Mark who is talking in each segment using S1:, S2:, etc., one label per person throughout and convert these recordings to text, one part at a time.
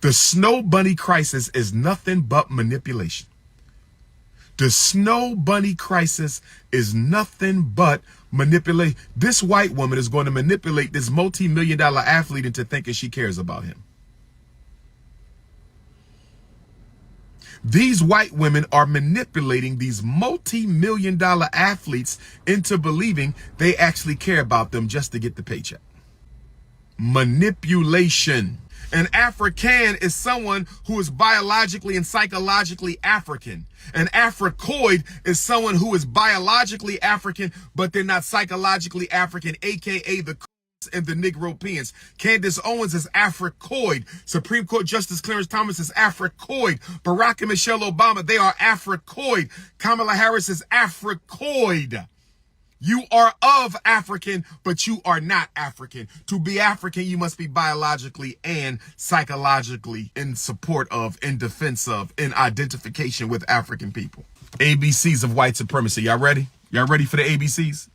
S1: The snow bunny crisis is nothing but manipulation. The snow bunny crisis is nothing but manipulate. This white woman is going to manipulate this multi-million-dollar athlete into thinking she cares about him. These white women are manipulating these multi-million-dollar athletes into believing they actually care about them just to get the paycheck. Manipulation. An African is someone who is biologically and psychologically African. An Africoid is someone who is biologically African, but they're not psychologically African, aka the and the Negropeans. Candace Owens is Africoid. Supreme Court Justice Clarence Thomas is Africoid. Barack and Michelle Obama, they are Africoid. Kamala Harris is Africoid. You are of African, but you are not African. To be African, you must be biologically and psychologically in support of, in defense of, in identification with African people. ABCs of white supremacy. Y'all ready? Y'all ready for the ABCs?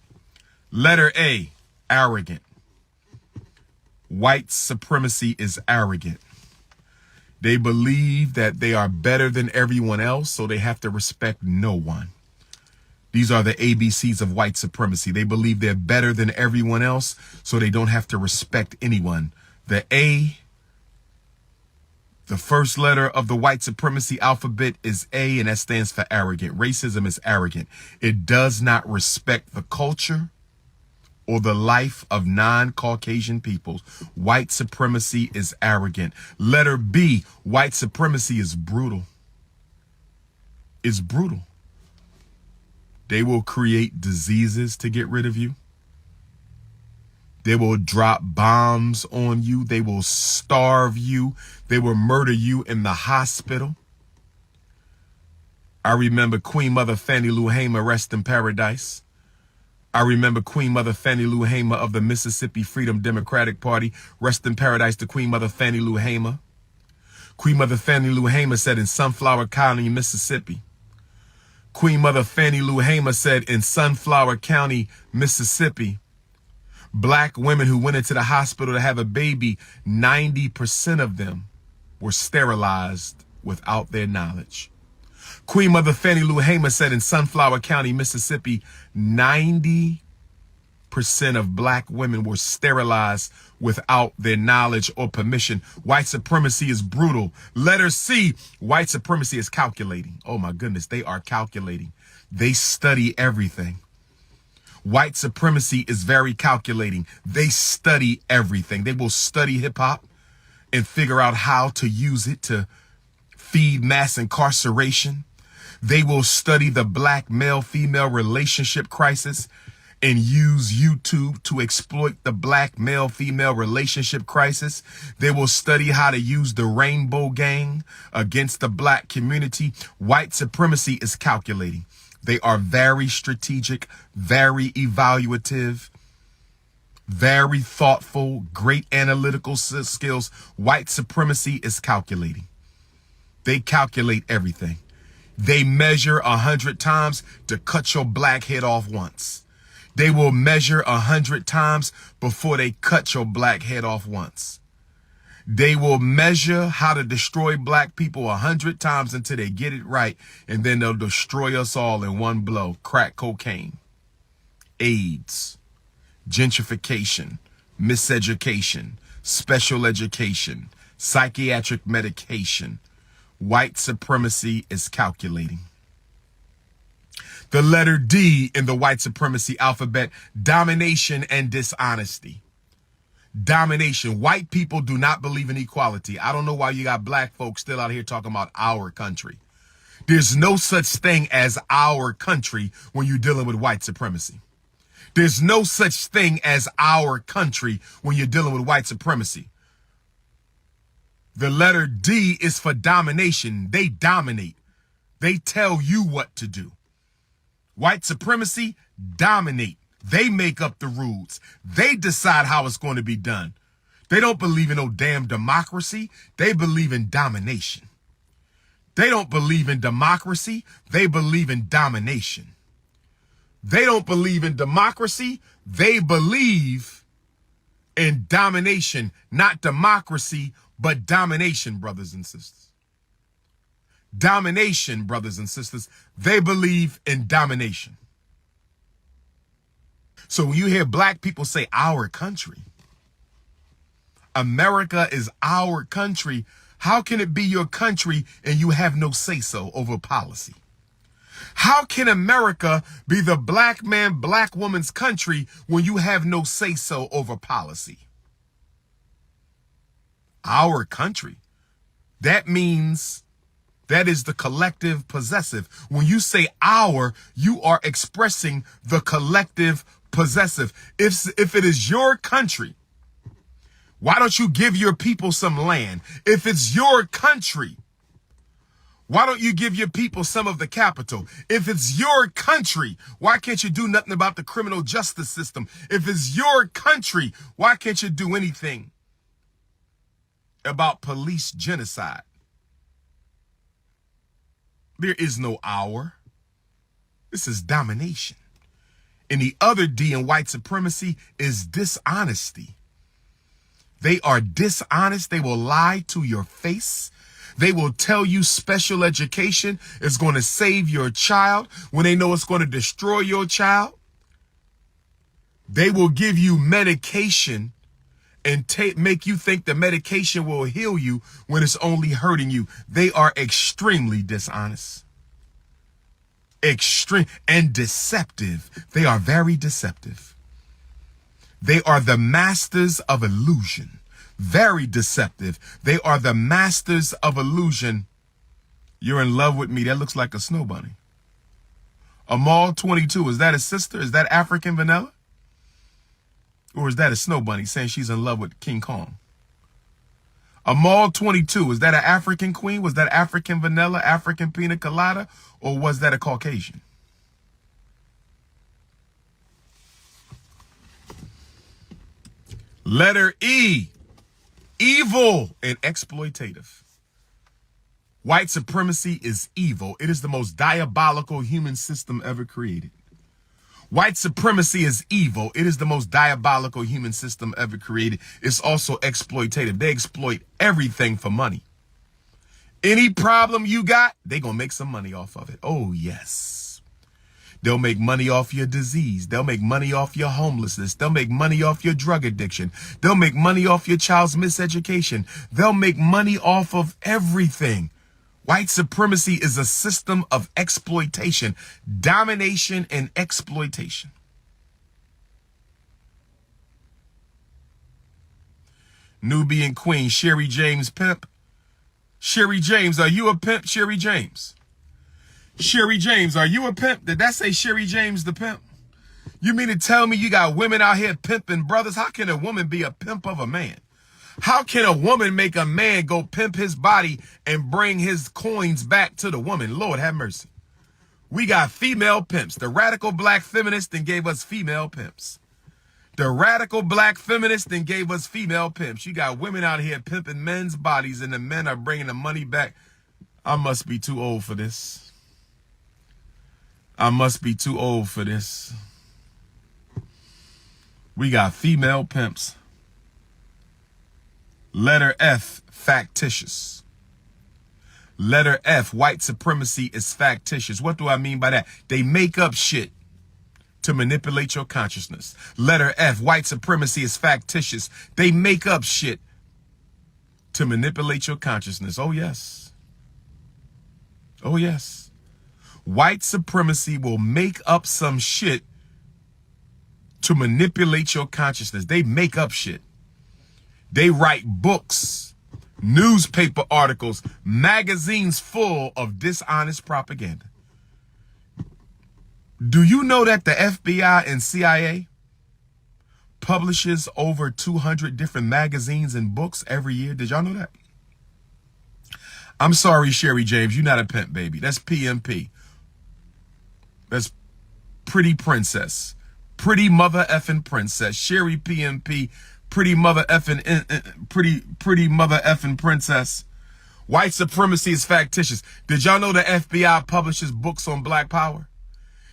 S1: Letter A, arrogant. White supremacy is arrogant. They believe that they are better than everyone else, so they have to respect no one. These are the ABCs of white supremacy. They believe they're better than everyone else, so they don't have to respect anyone. The A, the first letter of the white supremacy alphabet is A, and that stands for arrogant. Racism is arrogant. It does not respect the culture or the life of non-Caucasian peoples. White supremacy is arrogant. Letter B, white supremacy is brutal. It's brutal. They will create diseases to get rid of you. They will drop bombs on you. They will starve you. They will murder you in the hospital. I remember Queen Mother Fannie Lou Hamer, rest in paradise. I remember Queen Mother Fannie Lou Hamer of the Mississippi Freedom Democratic Party, rest in paradise to Queen Mother Fannie Lou Hamer. Queen Mother Fannie Lou Hamer said in Sunflower County, Mississippi. Queen Mother Fannie Lou Hamer said in Sunflower County, Mississippi, black women who went into the hospital to have a baby, 90% of them were sterilized without their knowledge. Queen Mother Fannie Lou Hamer said in Sunflower County, Mississippi, 90% of black women were sterilized without their knowledge or permission. White supremacy is brutal. Letter C, white supremacy is calculating. Oh my goodness, they are calculating. They study everything. White supremacy is very calculating. They study everything. They will study hip hop and figure out how to use it to feed mass incarceration. They will study the black male-female relationship crisis and use YouTube to exploit the black male-female relationship crisis. They will study how to use the rainbow gang against the black community. White supremacy is calculating. They are very strategic, very evaluative, very thoughtful, great analytical skills. White supremacy is calculating. They calculate everything. They measure 100 times to cut your black head off once. They will measure 100 times before they cut your black head off once. They will measure how to destroy black people 100 times until they get it right, and then they'll destroy us all in one blow. Crack cocaine, AIDS, gentrification, miseducation, special education, psychiatric medication. White supremacy is calculating. The letter D in the white supremacy alphabet, domination and dishonesty. Domination. White people do not believe in equality. I don't know why you got black folks still out here talking about our country. There's no such thing as our country when you're dealing with white supremacy. There's no such thing as our country when you're dealing with white supremacy. The letter D is for domination. They dominate. They tell you what to do. White supremacy, dominate. They make up the rules. They decide how it's going to be done. They don't believe in no damn democracy. They believe in domination. They don't believe in democracy. They believe in domination. They don't believe in democracy. They believe in domination, not democracy, but domination, brothers and sisters. Domination, brothers and sisters. They believe in domination. So when you hear black people say our country, America is our country, how can it be your country and you have no say-so over policy? How can America be the black man, black woman's country when you have no say-so over policy? Our country. That means that is the collective possessive. When you say our, you are expressing the collective possessive. If it is your country, why don't you give your people some land? If it's your country, why don't you give your people some of the capital? If it's your country, why can't you do nothing about the criminal justice system? If it's your country, why can't you do anything about police genocide? There is no our. This is domination. And the other D in white supremacy is dishonesty. They are dishonest. They will lie to your face. They will tell you special education is going to save your child when they know it's going to destroy your child. They will give you medication and make you think the medication will heal you when it's only hurting you. They are extremely dishonest. Extreme and deceptive. They are very deceptive. They are the masters of illusion. Very deceptive. They are the masters of illusion. You're in love with me. That looks like a snow bunny. Amal 22. Is that a sister? Is that African vanilla? Or is that a snow bunny saying she's in love with King Kong? Amal 22. Is that an African queen? Was that African vanilla, African pina colada? Or was that a Caucasian? Letter E, evil and exploitative. White supremacy is evil. It is the most diabolical human system ever created. White supremacy is evil. It is the most diabolical human system ever created. It's also exploitative. They exploit everything for money. Any problem you got, they gonna make some money off of it. Oh, yes. They'll make money off your disease. They'll make money off your homelessness. They'll make money off your drug addiction. They'll make money off your child's miseducation. They'll make money off of everything. White supremacy is a system of exploitation, domination, and exploitation. Nubian Queen, Sherry James pimp. Sherry James, are you a pimp, Sherry James? Sherry James, are you a pimp? Did that say Sherry James the pimp? You mean to tell me you got women out here pimping brothers? How can a woman be a pimp of a man? How can a woman make a man go pimp his body and bring his coins back to the woman? Lord have mercy. We got female pimps. The radical black feminist then gave us female pimps. The radical black feminist then gave us female pimps. You got women out here pimping men's bodies and the men are bringing the money back. I must be too old for this. I must be too old for this. We got female pimps. Letter F, factitious. Letter F, white supremacy is factitious. What do I mean by that? They make up shit to manipulate your consciousness. Letter F, white supremacy is factitious. They make up shit to manipulate your consciousness. Oh, yes. Oh, yes. White supremacy will make up some shit to manipulate your consciousness. They make up shit. They write books, newspaper articles, magazines full of dishonest propaganda. Do you know that the FBI and CIA publishes over 200 different magazines and books every year? Did y'all know that? I'm sorry, Sherry James, you're not a pimp, baby. That's PMP. That's pretty princess. Pretty mother effing princess. Sherry PMP. Pretty mother effing pretty mother effing princess. White supremacy is factitious. Did y'all know the FBI publishes books on black power?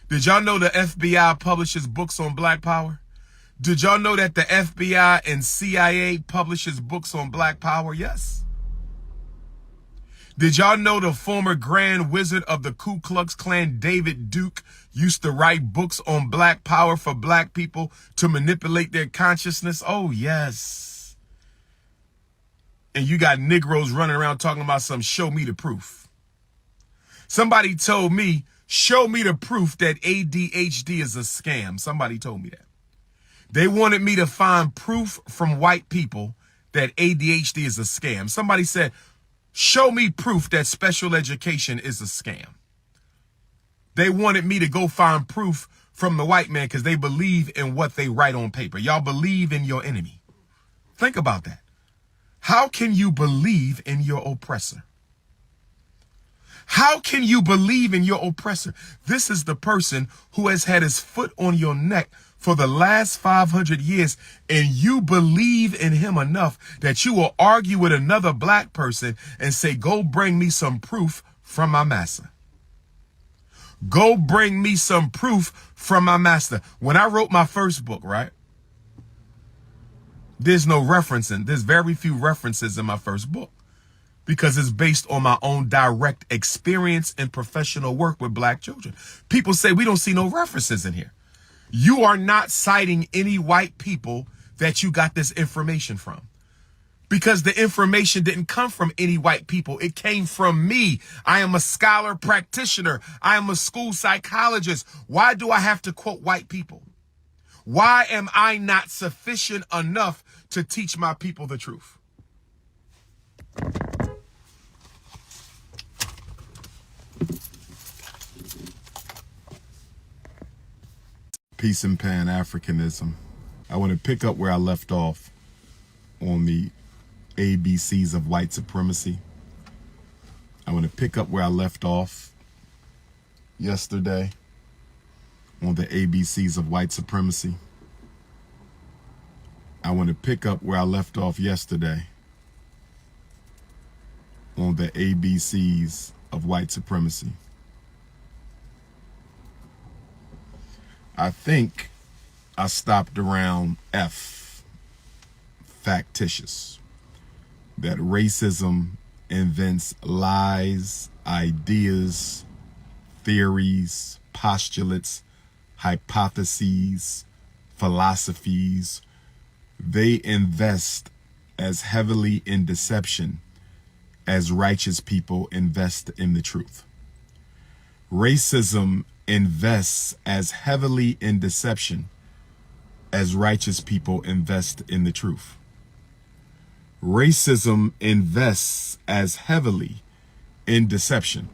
S1: Did y'all know the FBI publishes books on black power? Did y'all know that the FBI and CIA publishes books on Black Power? Yes. Did y'all know the former Grand Wizard of the Ku Klux Klan, David Duke, used to write books on Black Power for Black people to manipulate their consciousness? Oh, yes. And you got Negroes running around talking about some show me the proof. Somebody told me, show me the proof that ADHD is a scam. Somebody told me that. They wanted me to find proof from white people that ADHD is a scam. Somebody said, show me proof that special education is a scam. They wanted me to go find proof from the white man because they believe in what they write on paper. Y'all believe in your enemy. Think about that. How can you believe in your oppressor? How can you believe in your oppressor? This is the person who has had his foot on your neck for the last 500 years, and you believe in him enough that you will argue with another black person and say, go bring me some proof from my master. Go bring me some proof from my master. When I wrote my first book, right? There's very few references in my first book because it's based on my own direct experience and professional work with black children. People say we don't see no references in here. You are not citing any white people that you got this information from, because the information didn't come from any white people. It came from me. I am a scholar practitioner. I am a school psychologist. Why do I have to quote white people? Why am I not sufficient enough to teach my people the truth? Peace and Pan-Africanism. I want to pick up where I left off on the ABCs of white supremacy. I want to pick up where I left off yesterday on the ABCs of white supremacy. I want to pick up where I left off yesterday on the ABCs of white supremacy. I think I stopped around F, factitious, that racism invents lies, ideas, theories, postulates, hypotheses, philosophies. They invest as heavily in deception as righteous people invest in the truth. Racism invests as heavily in deception as righteous people invest in the truth. Racism invests as heavily in deception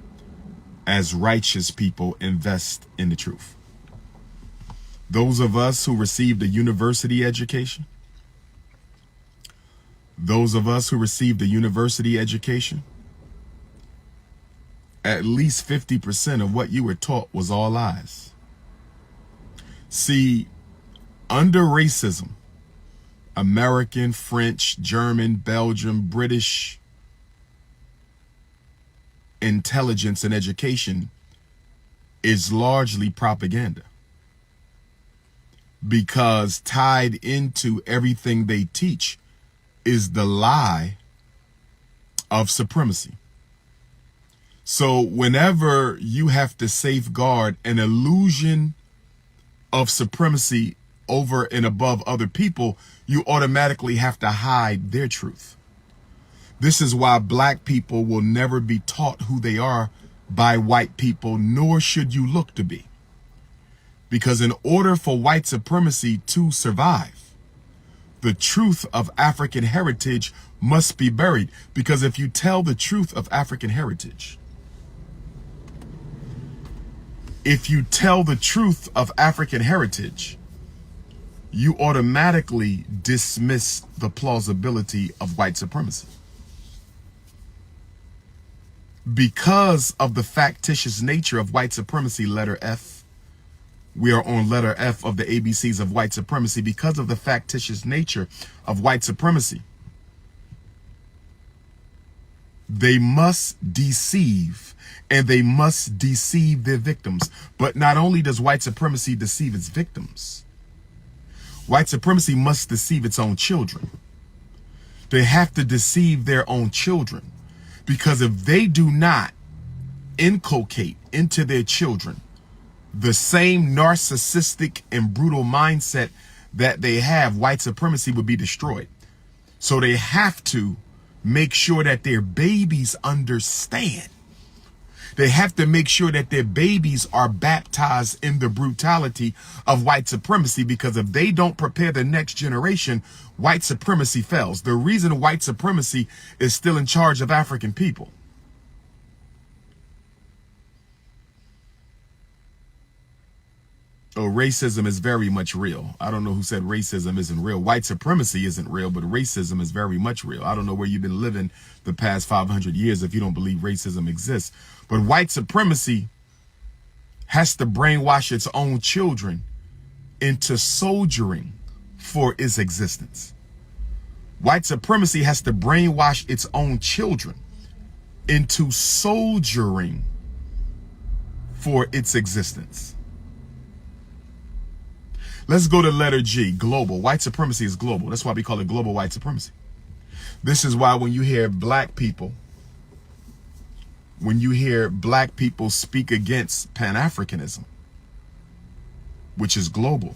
S1: as righteous people invest in the truth. Those of us who received a university education, at least 50% of what you were taught was all lies. See, under racism, American, French, German, Belgian, British intelligence and education is largely propaganda, because tied into everything they teach is the lie of supremacy. So whenever you have to safeguard an illusion of supremacy over and above other people, you automatically have to hide their truth. This is why black people will never be taught who they are by white people, nor should you look to be. Because in order for white supremacy to survive, the truth of African heritage must be buried. Because if you tell the truth of African heritage, you automatically dismiss the plausibility of white supremacy. Because of the factitious nature of white supremacy, letter F, we are on letter F of the ABCs of white supremacy. Because of the factitious nature of white supremacy, they must deceive, and they must deceive their victims. But not only does white supremacy deceive its victims, White supremacy must deceive its own children. They have to deceive their own children, because if they do not inculcate into their children the same narcissistic and brutal mindset that they have, white supremacy would be destroyed. So they have to make sure that their babies understand. They have to make sure that their babies are baptized in the brutality of white supremacy, because if they don't prepare the next generation, white supremacy fails. The reason white supremacy is still in charge of African people. Oh, racism is very much real. I don't know who said racism isn't real. White supremacy isn't real, but racism is very much real. I don't know where you've been living the past 500 years if you don't believe racism exists. But white supremacy has to brainwash its own children into soldiering for its existence. White supremacy has to brainwash its own children into soldiering for its existence. Let's go to letter G, global. White supremacy is global. That's why we call it global white supremacy. This is why when you hear black people speak against Pan-Africanism, which is global,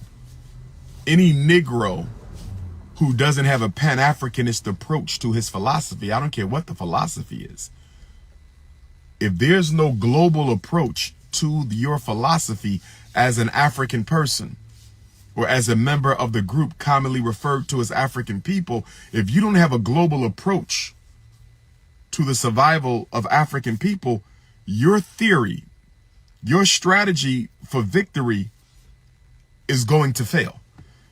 S1: any Negro who doesn't have a Pan-Africanist approach to his philosophy, I don't care what the philosophy is, if there's no global approach to your philosophy as an African person, or as a member of the group commonly referred to as African people, if you don't have a global approach to the survival of African people, your theory, your strategy for victory is going to fail,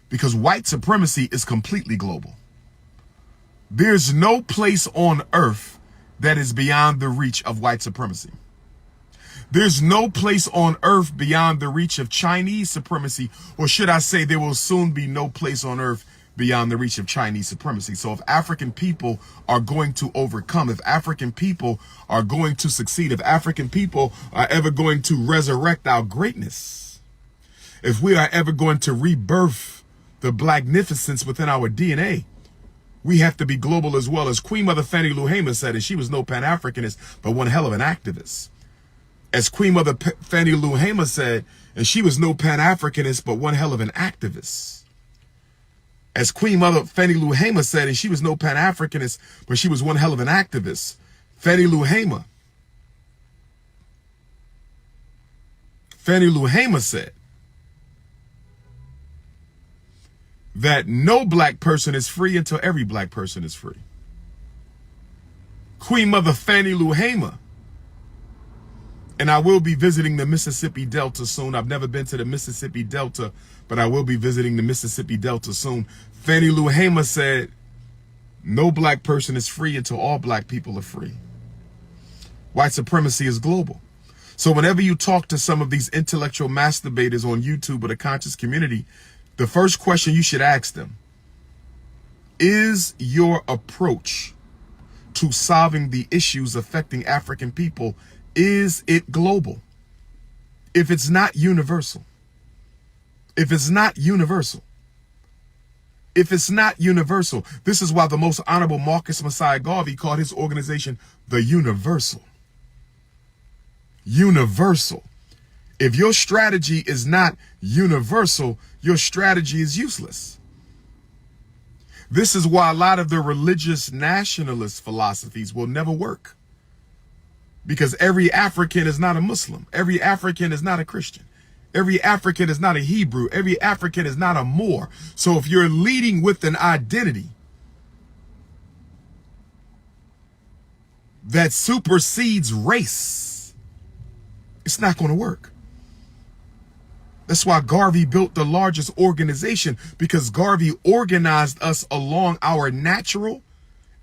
S1: because white supremacy is completely global. There's no place on earth that is beyond the reach of white supremacy. There's no place on earth beyond the reach of Chinese supremacy, or should I say there will soon be no place on earth beyond the reach of Chinese supremacy. So if African people are going to overcome, if African people are going to succeed, if African people are ever going to resurrect our greatness, if we are ever going to rebirth the blacknificence within our DNA, we have to be global as well. As Queen Mother Fannie Lou Hamer said, and she was no Pan-Africanist, but one hell of an activist. As Queen Mother Fannie Lou Hamer said, and she was no Pan-Africanist, but one hell of an activist. As Queen Mother Fannie Lou Hamer said, and she was no Pan-Africanist, but she was one hell of an activist. Fannie Lou Hamer said that no black person is free until every black person is free. Queen Mother Fannie Lou Hamer, and I will be visiting the Mississippi Delta soon. I've never been to the Mississippi Delta, but I will be visiting the Mississippi Delta soon. Fannie Lou Hamer said, no black person is free until all black people are free. White supremacy is global. So whenever you talk to some of these intellectual masturbators on YouTube or the conscious community, the first question you should ask them, is your approach to solving the issues affecting African people, is it global? If it's not universal, this is why the Most Honorable Marcus Messiah Garvey called his organization the Universal. Universal. If your strategy is not universal, your strategy is useless. This is why a lot of the religious nationalist philosophies will never work. Because every African is not a Muslim. Every African is not a Christian. Every African is not a Hebrew. Every African is not a Moor. So if you're leading with an identity that supersedes race, it's not going to work. That's why Garvey built the largest organization, because Garvey organized us along our natural,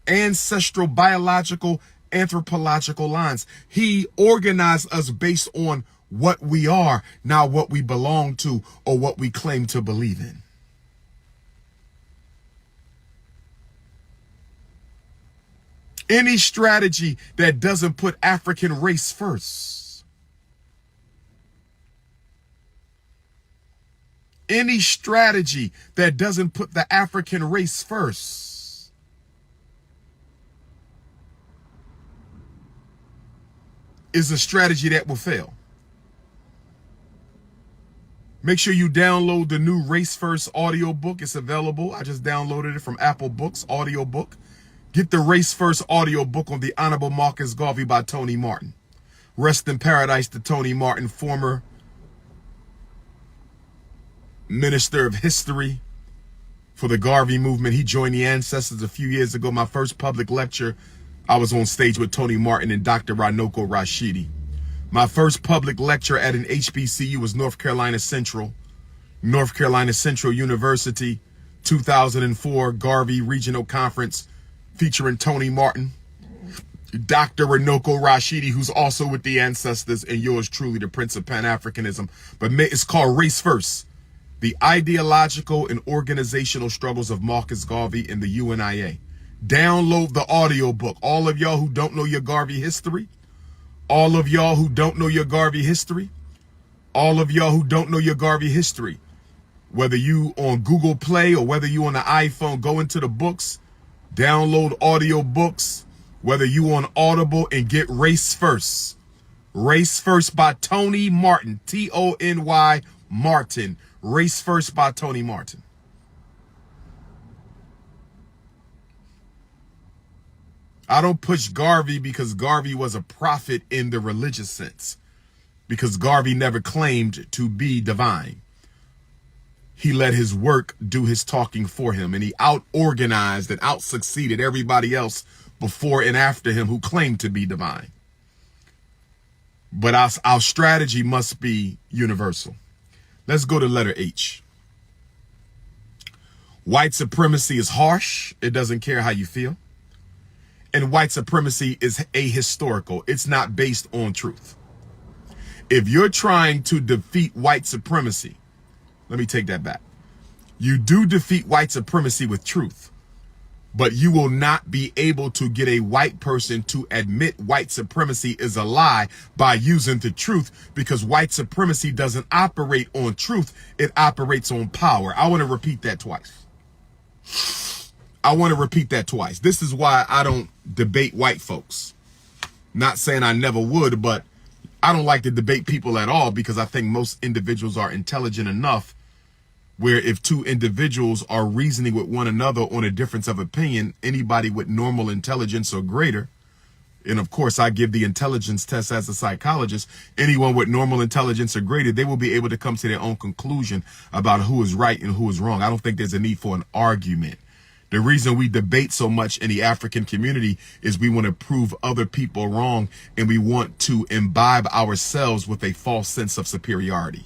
S1: ancestral, biological, anthropological lines. He organized us based on what we are, not what we belong to or what we claim to believe in. Any strategy that doesn't put African race first, Any strategy that doesn't put the African race first is a strategy that will fail. Make sure you download the new Race First audiobook. It's available. I just downloaded it from Apple Books, audiobook. Get the Race First audiobook on the Honorable Marcus Garvey by Tony Martin. Rest in paradise to Tony Martin, former Minister of History for the Garvey movement. He joined the ancestors a few years ago. My first public lecture, I was on stage with Tony Martin and Dr. Ranoko Rashidi. My first public lecture at an HBCU was North Carolina Central University, 2004 Garvey Regional Conference featuring Tony Martin, Dr. Ranoko Rashidi, who's also with the ancestors, and yours truly, the Prince of Pan-Africanism. But it's called Race First, the ideological and organizational struggles of Marcus Garvey and the UNIA. Download the audiobook. All of y'all who don't know your Garvey history, all of y'all who don't know your Garvey history, all of y'all who don't know your Garvey history, whether you on Google Play or whether you on the iPhone, go into the books, download audio books, whether you on Audible, and get Race First. Race First by Tony Martin, Tony Martin. Race First by Tony Martin. I don't push Garvey because Garvey was a prophet in the religious sense, because Garvey never claimed to be divine. He let his work do his talking for him, and he out-organized and out-succeeded everybody else before and after him who claimed to be divine. But our strategy must be universal. Let's go to letter H. White supremacy is harsh. It doesn't care how you feel. And white supremacy is ahistorical. It's not based on truth. If you're trying to defeat white supremacy, let me take that back. You do defeat white supremacy with truth, but you will not be able to get a white person to admit white supremacy is a lie by using the truth, because white supremacy doesn't operate on truth. It operates on power. I want to repeat that twice. This is why I don't debate white folks. Not saying I never would, but I don't like to debate people at all, because I think most individuals are intelligent enough where if two individuals are reasoning with one another on a difference of opinion, anybody with normal intelligence or greater, and of course I give the intelligence test as a psychologist, anyone with normal intelligence or greater, they will be able to come to their own conclusion about who is right and who is wrong. I don't think there's a need for an argument. The reason we debate so much in the African community is we want to prove other people wrong, and we want to imbibe ourselves with a false sense of superiority.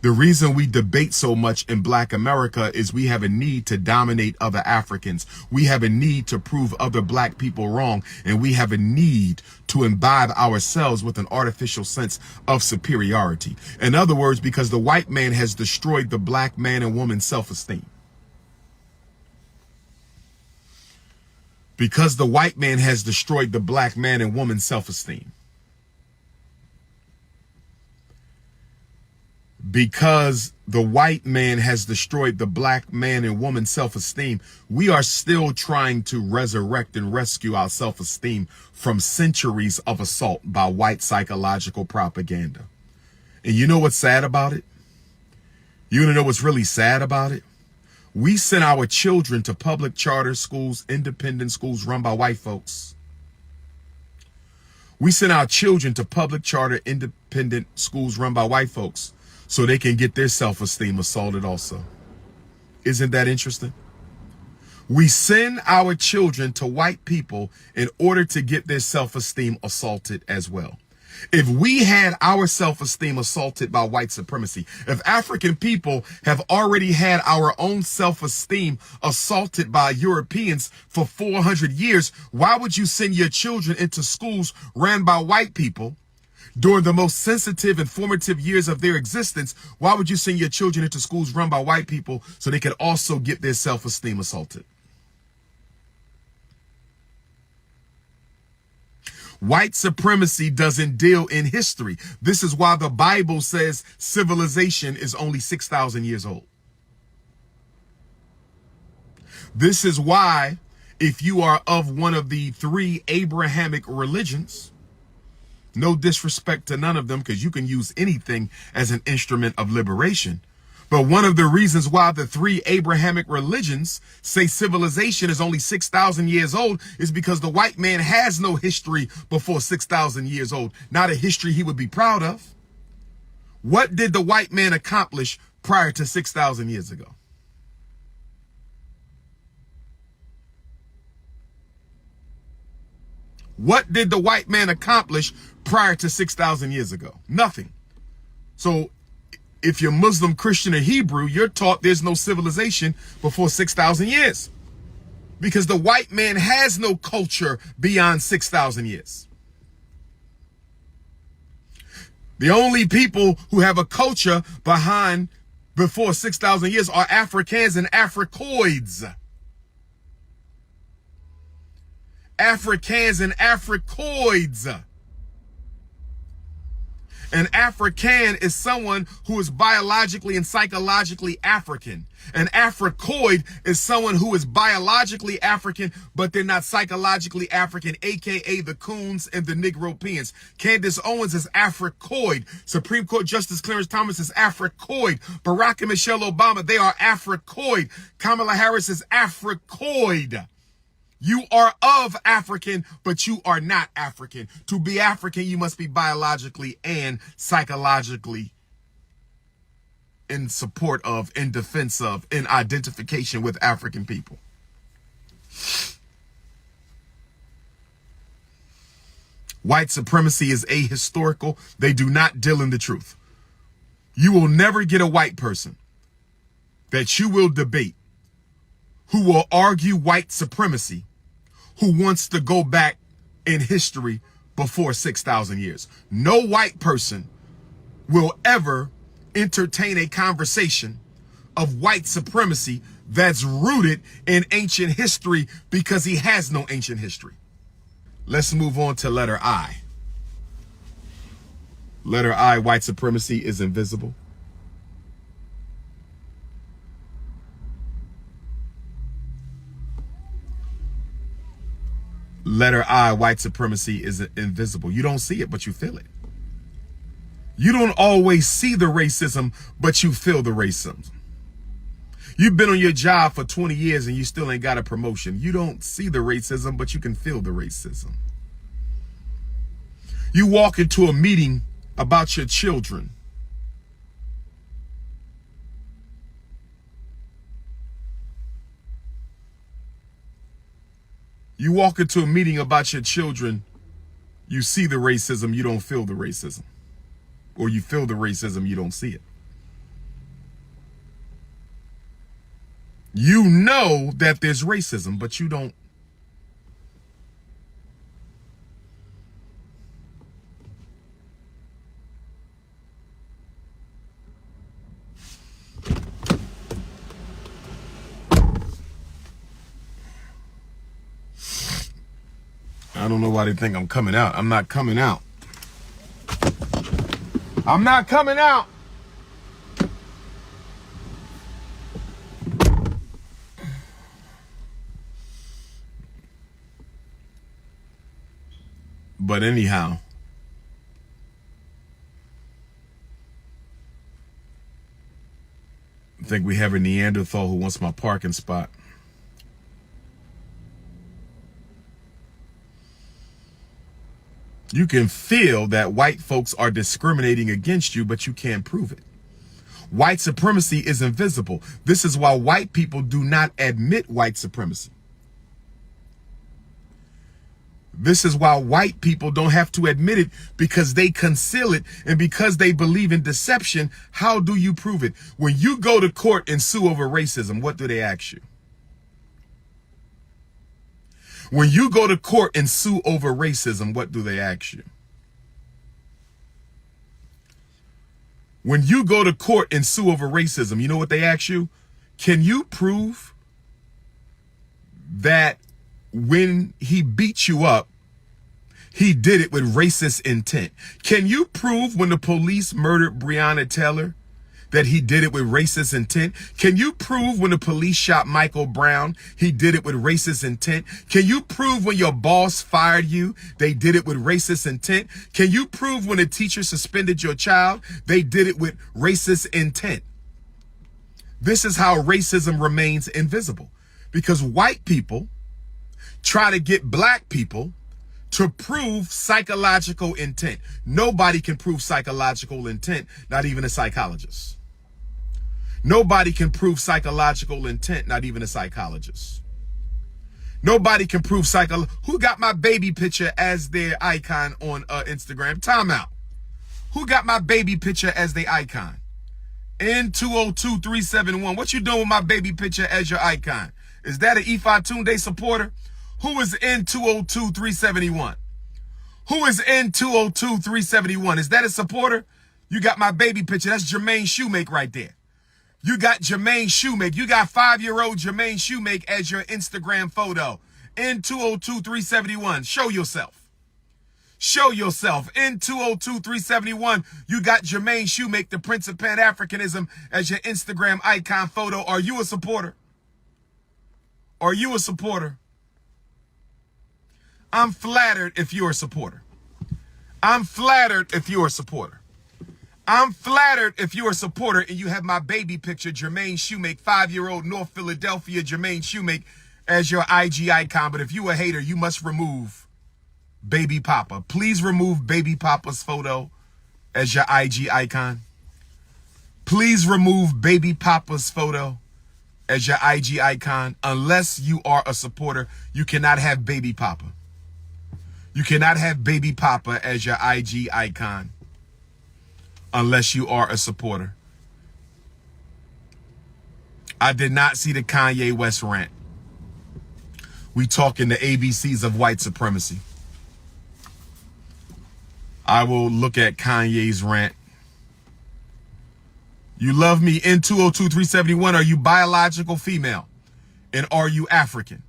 S1: The reason we debate so much in Black America is we have a need to dominate other Africans. We have a need to prove other Black people wrong, and we have a need to imbibe ourselves with an artificial sense of superiority. In other words, because the white man has destroyed the Black man and woman's self-esteem. Because the white man has destroyed the Black man and woman's self-esteem. Because the white man has destroyed the Black man and woman's self-esteem, we are still trying to resurrect and rescue our self-esteem from centuries of assault by white psychological propaganda. And you know what's sad about it? You want to know what's really sad about it? We send our children to public charter schools, independent schools run by white folks. We send our children to public charter, independent schools run by white folks so they can get their self-esteem assaulted also. Isn't that interesting? We send our children to white people in order to get their self-esteem assaulted as well. If we had our self-esteem assaulted by white supremacy, if African people have already had our own self-esteem assaulted by Europeans for 400 years, why would you send your children into schools ran by white people during the most sensitive and formative years of their existence? Why would you send your children into schools run by white people so they could also get their self-esteem assaulted? White supremacy doesn't deal in history. This is why the Bible says civilization is only 6,000 years old. This is why, if you are of one of the 3 Abrahamic religions, no disrespect to none of them, because you can use anything as an instrument of liberation. But one of the reasons why the 3 Abrahamic religions say civilization is only 6,000 years old is because the white man has no history before 6,000 years old. Not a history he would be proud of. What did the white man accomplish prior to 6,000 years ago? What did the white man accomplish prior to 6,000 years ago? Nothing. So if you're Muslim, Christian, or Hebrew, you're taught there's no civilization before 6,000 years. Because the white man has no culture beyond 6,000 years. The only people who have a culture before 6,000 years are Africans and Africoids. Africans and Africoids. An African is someone who is biologically and psychologically African. An Africoid is someone who is biologically African, but they're not psychologically African, aka the Coons and the Negropeans. Candace Owens is Africoid. Supreme Court Justice Clarence Thomas is Africoid. Barack and Michelle Obama, they are Africoid. Kamala Harris is Africoid. You are of African, but you are not African. To be African, you must be biologically and psychologically in support of, in defense of, in identification with African people. White supremacy is ahistorical. They do not deal in the truth. You will never get a white person that you will debate who will argue white supremacy who wants to go back in history before 6,000 years. No white person will ever entertain a conversation of white supremacy that's rooted in ancient history because he has no ancient history. Let's move on to letter I. Letter I, white supremacy is invisible. Letter I, white supremacy is invisible. You don't see it, but you feel it. You don't always see the racism, but you feel the racism. You've been on your job for 20 years and you still ain't got a promotion. You don't see the racism, but you can feel the racism. You walk into a meeting about your children. You walk into a meeting about your children, you see the racism, you don't feel the racism. Or you feel the racism, you don't see it. You know that there's racism, but you don't. I don't know why they think I'm coming out. I'm not coming out. I'm not coming out. But anyhow, I think we have a Neanderthal who wants my parking spot. You can feel that white folks are discriminating against you, but you can't prove it. White supremacy is invisible. This is why white people do not admit white supremacy. This is why white people don't have to admit it, because they conceal it, and because they believe in deception. How do you prove it? When you go to court and sue over racism, what do they ask you? When you go to court and sue over racism, what do they ask you? When you go to court and sue over racism, you know what they ask you? Can you prove that when he beat you up, He did it with racist intent. Can you prove when the police murdered Breonna Taylor that he did it with racist intent? Can you prove when the police shot Michael Brown, he did it with racist intent? Can you prove when your boss fired you, they did it with racist intent? Can you prove when a teacher suspended your child, they did it with racist intent? This is how racism remains invisible, because white people try to get black people to prove psychological intent. Nobody can prove psychological intent, not even a psychologist. Nobody can prove psychological intent, not even a psychologist. Nobody can prove Who got my baby picture as their icon on Instagram? Time out. Who got my baby picture as their icon? N202371. What you doing with my baby picture as your icon? Is that an Ifa Tunde supporter? Who is N202371? Who is N202371? Is that a supporter? You got my baby picture. That's Jermaine Shoemake right there. You got Jermaine Shoemake. You got 5-year-old Jermaine Shoemake as your Instagram photo. N202371. Show yourself. Show yourself. N202371. You got Jermaine Shoemake, the Prince of Pan-Africanism, as your Instagram icon photo. Are you a supporter? Are you a supporter? I'm flattered if you're a supporter. I'm flattered if you're a supporter. I'm flattered if you're a supporter and you have my baby picture, Jermaine Shoemake, 5-year-old North Philadelphia Jermaine Shoemake, as your IG icon. But if you a hater, you must remove Baby Papa. Please remove Baby Papa's photo as your IG icon. Please remove Baby Papa's photo as your IG icon. Unless you are a supporter, you cannot have Baby Papa. You cannot have Baby Papa as your IG icon unless you are a supporter. I did not see the Kanye West rant. We talking the ABCs of white supremacy. I will look at Kanye's rant. You love me, N202371. Are you biological female? And are you African?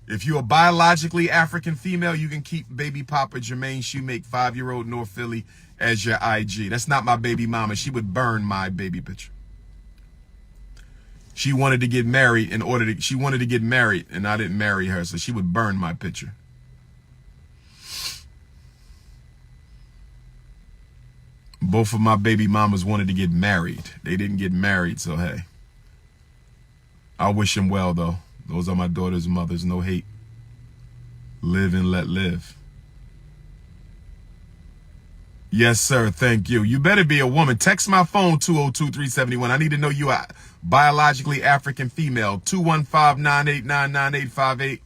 S1: If you're a biologically African female, you can keep Baby Papa Jermaine Shoemake, 5-year-old North Philly, as your IG. That's not my baby mama. She would burn my baby picture. She wanted to get married she wanted to get married, and I didn't marry her, so she would burn my picture. Both of my baby mamas wanted to get married. They didn't get married, so hey. I wish them well, though. Those are my daughter's mothers. No hate. Live and let live. Yes, sir. Thank you. You better be a woman. Text my phone, 202371. I need to know you are biologically African female. 215-989-9858.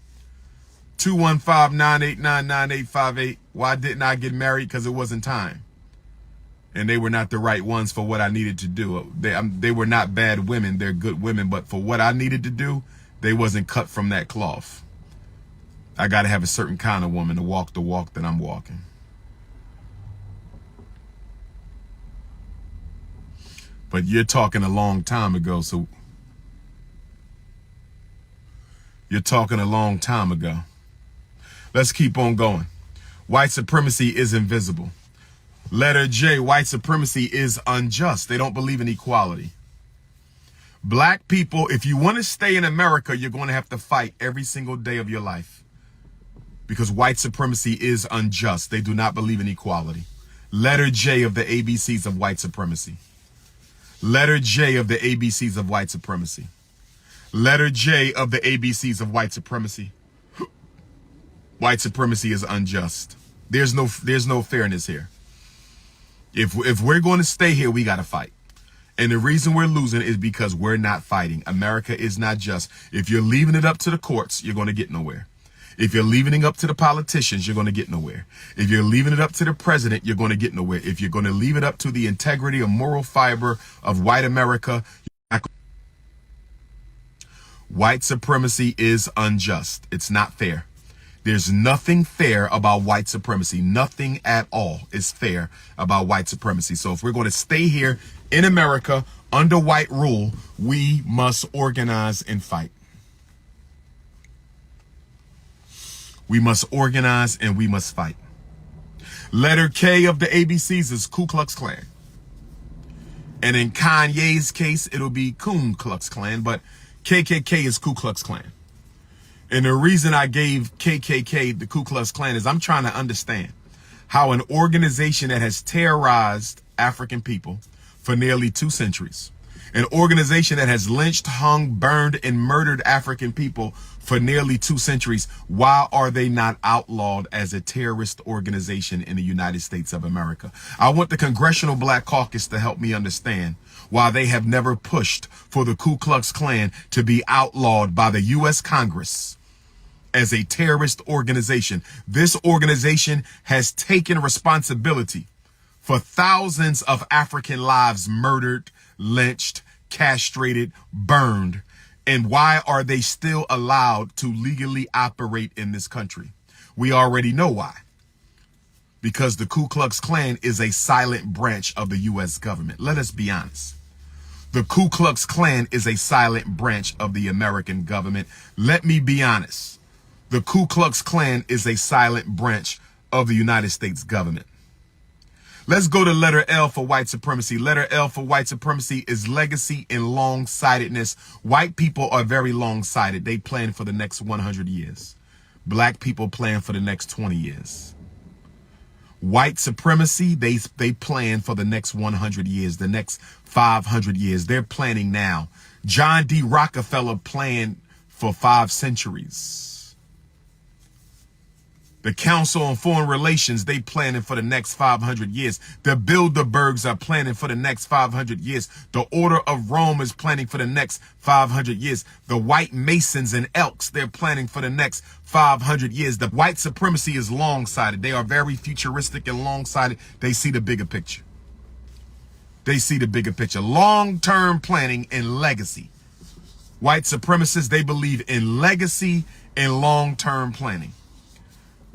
S1: 215-989-9858. Why didn't I get married? Because it wasn't time. And they were not the right ones for what I needed to do. They were not bad women. They're good women. But for what I needed to do, they wasn't cut from that cloth. I got to have a certain kind of woman to walk the walk that I'm walking. But you're talking a long time ago, so you're talking a long time ago. Let's keep on going. White supremacy is invisible. Letter J, white supremacy is unjust. They don't believe in equality. Black people, if you want to stay in America, you're going to have to fight every single day of your life. Because white supremacy is unjust. They do not believe in equality. Letter J of the ABCs of white supremacy. Letter J of the ABCs of white supremacy. Letter J of the ABCs of white supremacy. White supremacy is unjust. There's no fairness here. If we're going to stay here, we got to fight. And the reason we're losing is because we're not fighting. America is not just. If you're leaving it up to the courts, you're going to get nowhere. If you're leaving it up to the politicians, you're going to get nowhere. If you're leaving it up to the president, you're going to get nowhere. If you're going to leave it up to the integrity or moral fiber of white America, white supremacy is unjust. It's not fair. There's nothing fair about white supremacy. Nothing at all is fair about white supremacy. So if we're going to stay here in America under white rule, we must organize and fight. We must organize and we must fight. Letter K of the ABCs is Ku Klux Klan. And in Kanye's case, it'll be Ku Klux Klan, but KKK is Ku Klux Klan. And the reason I gave KKK the Ku Klux Klan is I'm trying to understand how an organization that has terrorized African people for nearly 2 centuries, an organization that has lynched, hung, burned, and murdered African people for nearly 2 centuries, why are they not outlawed as a terrorist organization in the United States of America? I want the Congressional Black Caucus to help me understand why they have never pushed for the Ku Klux Klan to be outlawed by the U.S. Congress as a terrorist organization. This organization has taken responsibility for thousands of African lives murdered, lynched, castrated, burned. And why are they still allowed to legally operate in this country? We already know why. Because the Ku Klux Klan is a silent branch of the U.S. government. Let us be honest. The Ku Klux Klan is a silent branch of the American government. Let me be honest. The Ku Klux Klan is a silent branch of the United States government. Let's go to letter L for white supremacy. Letter L for white supremacy is legacy and long-sightedness. White people are very long-sighted. They plan for the next 100 years. Black people plan for the next 20 years. White supremacy, they plan for the next 100 years, the next 500 years. They're planning now. John D. Rockefeller planned for 5 centuries. The Council on Foreign Relations, they planning for the next 500 years. The Bilderbergs are planning for the next 500 years. The Order of Rome is planning for the next 500 years. The White Masons and Elks, they're planning for the next 500 years. The white supremacy is long-sighted. They are very futuristic and long-sighted. They see the bigger picture. They see the bigger picture. Long-term planning and legacy. White supremacists, they believe in legacy and long-term planning.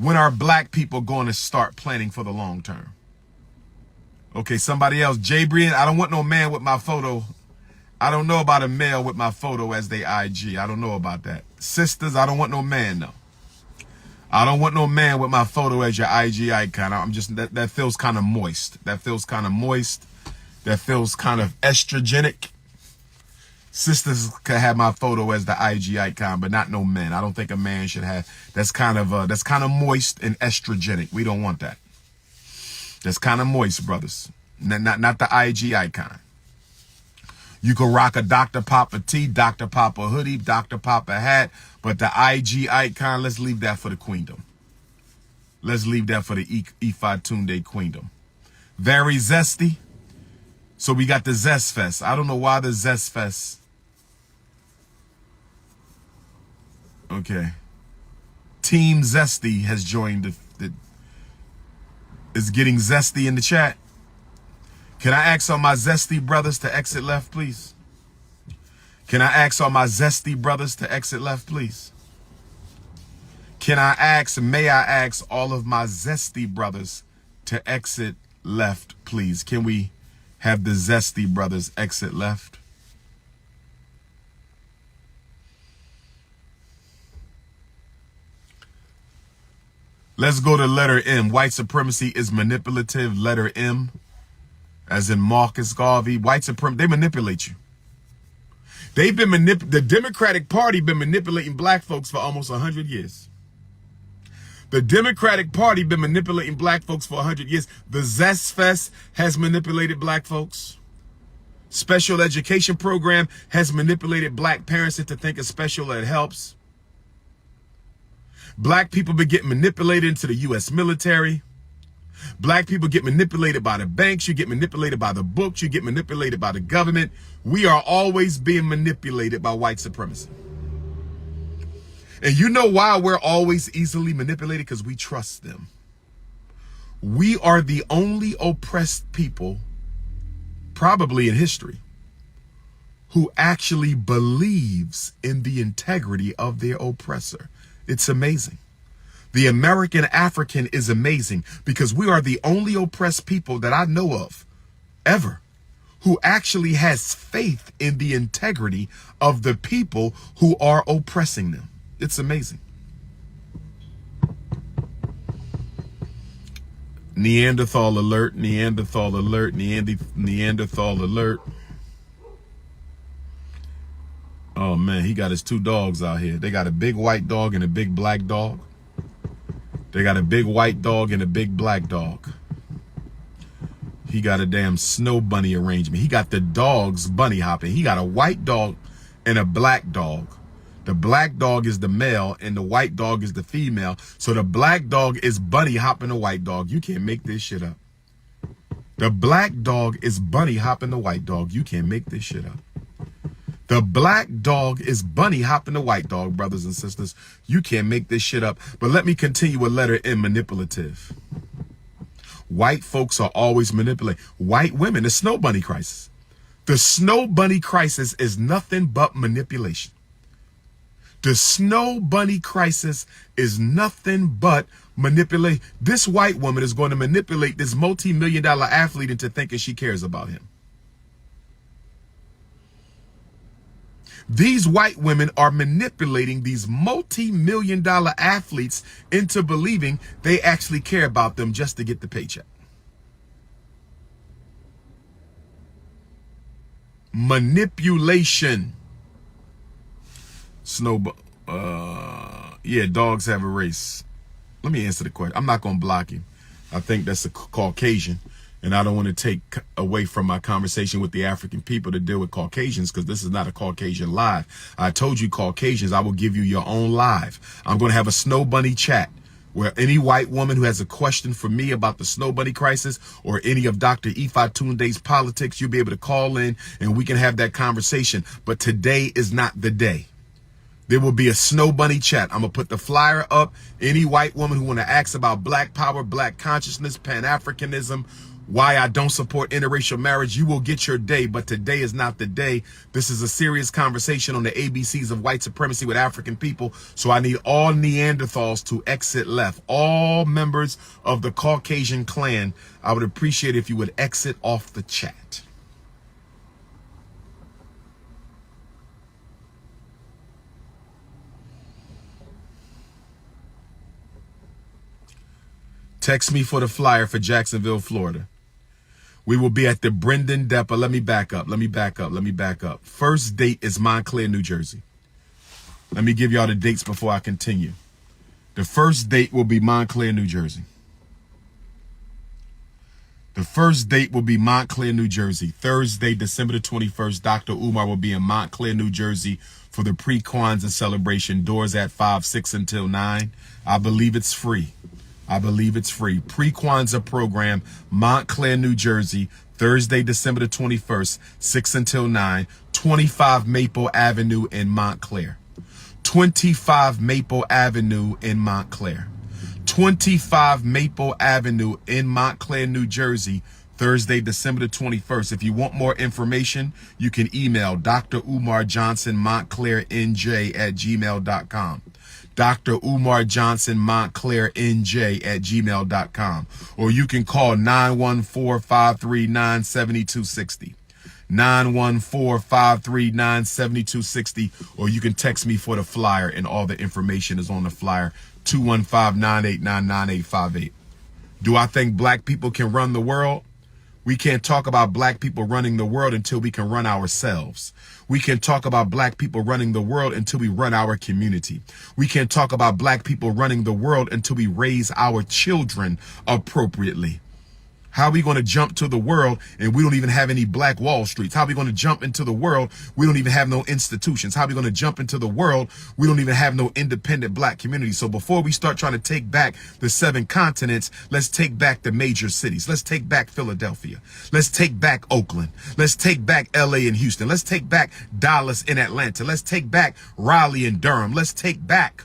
S1: When are black people going to start planning for the long term? Okay, somebody else. Jabrian, I don't want no man with my photo. I don't know about a male with my photo as they IG. I don't know about that. Sisters, I don't want no man, no. I don't want no man with my photo as your IG icon. I'm just, that feels kind of moist. That feels kind of moist. That feels kind of estrogenic. Sisters could have my photo as the IG icon, but not no men. I don't think a man should have. That's kind of moist and estrogenic. We don't want that. That's kind of moist, brothers. Not the IG icon. You can rock a Dr. Papa tee, Dr. Papa hoodie, Dr. Papa hat, but the IG icon, let's leave that for the queendom. Let's leave that for the Ifa Tunde queendom. Very zesty. So we got the Zest Fest. I don't know why the Zest Fest. Okay. Team Zesty has joined is getting zesty in the chat. Can I ask all my zesty brothers to exit left, please? Can I ask all my zesty brothers to exit left, please? May I ask all of my zesty brothers to exit left, please? Can we have the zesty brothers exit left? Let's go to letter M. White supremacy is manipulative. Letter M, as in Marcus Garvey. White supremacy, they manipulate you. They've been the Democratic Party been manipulating black folks for almost 100 years. The Democratic Party been manipulating black folks for 100 years. The Zest Fest has manipulated black folks. Special education program has manipulated black parents into thinking special ed helps. Black people been getting manipulated into the U.S. military. Black people get manipulated by the banks. You get manipulated by the books. You get manipulated by the government. We are always being manipulated by white supremacy. And you know why we're always easily manipulated? Because we trust them. We are the only oppressed people, probably in history, who actually believes in the integrity of their oppressor. It's amazing. The American African is amazing because we are the only oppressed people that I know of ever who actually has faith in the integrity of the people who are oppressing them. It's amazing. Neanderthal alert, Neanderthal alert, Neanderthal alert. Oh man, he got his two dogs out here. They got a big white dog and a big black dog. They got a big white dog and a big black dog. He got a damn snow bunny arrangement. He got the dogs bunny hopping. He got a white dog and a black dog. The black dog is the male and the white dog is the female. So the black dog is bunny hopping the white dog. You can't make this shit up. The black dog is bunny hopping the white dog. You can't make this shit up. The black dog is bunny hopping the white dog, brothers and sisters. You can't make this shit up. But let me continue with letter M, manipulative. White folks are always manipulating. White women, the snow bunny crisis. The snow bunny crisis is nothing but manipulation. The snow bunny crisis is nothing but manipulate. This white woman is going to manipulate this multi-million-dollar athlete into thinking she cares about him. These white women are manipulating these multi-million-dollar athletes into believing they actually care about them just to get the paycheck. Manipulation. Yeah, dogs have a race. Let me answer the question. I'm not going to block him. I think that's a Caucasian. And I don't want to take away from my conversation with the African people to deal with Caucasians, because this is not a Caucasian live. I told you Caucasians, I will give you your own live. I'm going to have a snow bunny chat where any white woman who has a question for me about the snow bunny crisis or any of Dr. Ifa Tunde's politics, you'll be able to call in and we can have that conversation. But today is not the day. There will be a snow bunny chat. I'm going to put the flyer up. Any white woman who want to ask about black power, black consciousness, Pan-Africanism, why I don't support interracial marriage, you will get your day, but today is not the day. This is a serious conversation on the ABCs of white supremacy with African people. So I need all Neanderthals to exit left. All members of the Caucasian clan, I would appreciate if you would exit off the chat. Text me for the flyer for Jacksonville, Florida. We will be at the Brendan Depot. Let me back up. First date is Montclair, New Jersey. Let me give y'all the dates before I continue. The first date will be Montclair, New Jersey. The first date will be Montclair, New Jersey. Thursday, December the 21st, Dr. Umar will be in Montclair, New Jersey for the pre-Kwanzaa celebration. Doors at 5, 6 until 9. I believe it's free. Pre-Kwanzaa program, Montclair, New Jersey, Thursday, December the 21st, 6 until 9, 25 Maple Avenue in Montclair. 25 Maple Avenue in Montclair. 25 Maple Avenue in Montclair, New Jersey, Thursday, December the 21st. If you want more information, you can email Dr. Umar Johnson, montclairnj@gmail.com. Dr. Umar Johnson, montclairnj@gmail.com. Or you can call 914-539-7260. 914-539-7260. Or you can text me for the flyer, and all the information is on the flyer. 215-989-9858. Do I think black people can run the world? We can't talk about black people running the world until we can run ourselves. We can talk about black people running the world until we run our community. We can't talk about black people running the world until we raise our children appropriately. How are we going to jump to the world and we don't even have any black Wall Streets? How are we going to jump into the world? We don't even have no institutions. How are we going to jump into the world? We don't even have no independent black community. So before we start trying to take back the 7 continents, let's take back the major cities. Let's take back Philadelphia. Let's take back Oakland. Let's take back LA and Houston. Let's take back Dallas and Atlanta. Let's take back Raleigh and Durham. Let's take back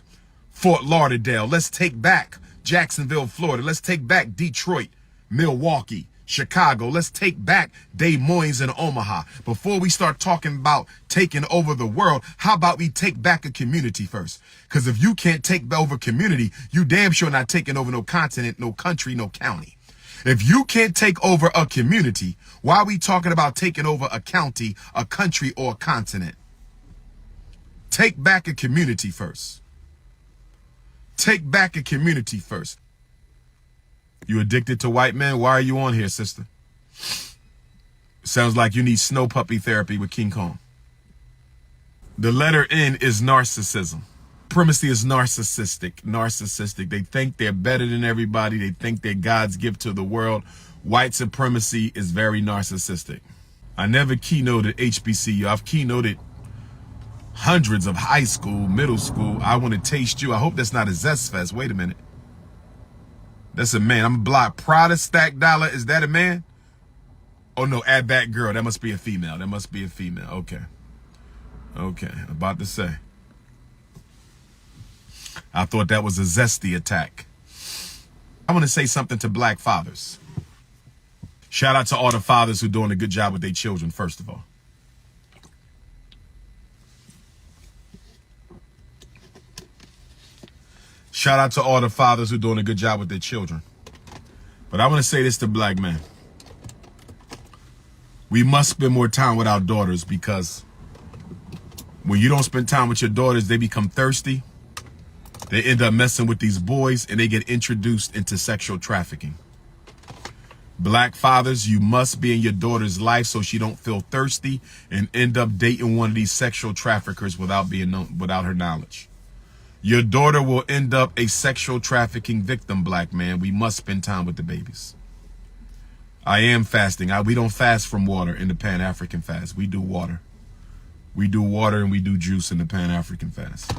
S1: Fort Lauderdale. Let's take back Jacksonville, Florida. Let's take back Detroit, Milwaukee, Chicago. Let's take back Des Moines and Omaha. Before we start talking about taking over the world, how about we take back a community first? Because if you can't take over community, you damn sure not taking over no continent, no country, no county. If you can't take over a community, why are we talking about taking over a county, a country, or a continent? Take back a community first. Take back a community first. You addicted to white men? Why are you on here, sister? Sounds like you need snow puppy therapy with King Kong. The letter N is narcissism. Supremacy is narcissistic. They think they're better than everybody. They think they're God's gift to the world. White supremacy is very narcissistic. I never keynoted HBCU. I've keynoted hundreds of high school, middle school. I want to taste you. I hope that's not a Zest Fest. Wait a minute. That's a man. I'm a block. Prada Stack Dollar. Is that a man? Oh no, add that girl. That must be a female. That must be a female. Okay. Okay. About to say. I thought that was a zesty attack. I want to say something to black fathers. Shout out to all the fathers who are doing a good job with their children, first of all. Shout out to all the fathers who are doing a good job with their children. But I want to say this to black men. We must spend more time with our daughters, because when you don't spend time with your daughters, they become thirsty. They end up messing with these boys and they get introduced into sexual trafficking. Black fathers, you must be in your daughter's life so she don't feel thirsty and end up dating one of these sexual traffickers without her knowledge. Your daughter will end up a sexual trafficking victim, black man. We must spend time with the babies. I am fasting. We don't fast from water in the Pan-African fast. We do water. We do water and we do juice in the Pan-African fast.